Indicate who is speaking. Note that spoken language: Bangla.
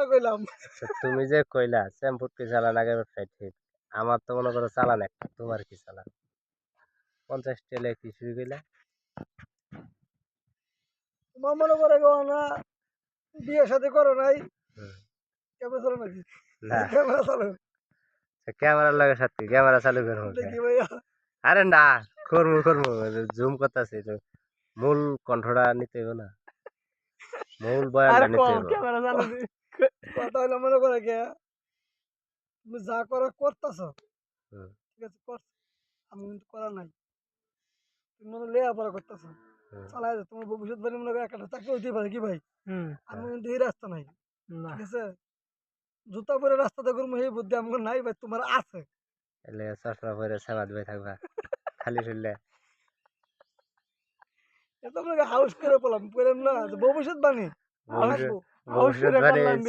Speaker 1: কইলাম
Speaker 2: আচ্ছা, তুমি যে কইলা শ্যাম্পুর কি চালান আগের ব্যবসায় ঠিক, আমার তো মনে করো চালান একটা, তোমার কি চালান 50 টেলে কি শুরু কইলা?
Speaker 1: তোমার মনে করে না বিয়ে সাথে করো নাই
Speaker 2: হুম,
Speaker 1: ক্যামেরা চালানো নাকি
Speaker 2: না
Speaker 1: ক্যামেরা চালানো
Speaker 2: ক্যামেরার লাগে সাথে ক্যামেরা চালু করবো কে?
Speaker 1: দেখি ভাইয়া
Speaker 2: আরে না, করবো করবো, জুম করতেছি তো, মূল কণ্ঠটা নিতে হইব না, মূল
Speaker 1: আর
Speaker 2: বয়ানটা নিতে
Speaker 1: কম
Speaker 2: হইব।
Speaker 1: ক্যামেরা চালানো কথা হইলো মনে করে কে তুমি যা করা করতেছ
Speaker 2: হুম,
Speaker 1: ঠিক আছে কর আমি কিন্তু করা নাই তুমি মনে লেয়াপড়া করতেছ
Speaker 2: হুম,
Speaker 1: চালাই যাও তোমার ভবিষ্যৎ বাড়ি মনে করো একটা চাকরি হইতে পারে কি ভাই আমি
Speaker 2: হ্যাঁ।
Speaker 1: কিন্তু এই রাস্তা নাই ঠিক আছে জুতা পরে রাস্তাতে ঘুরবো এই বুদ্ধি আমার নাই ভাই তোমার আছে
Speaker 2: এলে চশমা পরে সাবাদ বই থাকবা খালি শুনলে।
Speaker 1: এটা আপনাকে হাউস করে পেলাম পেলাম না যে ভবিষ্যৎ বাণী
Speaker 2: ভবিষ্যৎ
Speaker 1: থাকবো হাউস করে
Speaker 2: ভবিষ্যৎ বাণী
Speaker 1: পারলাম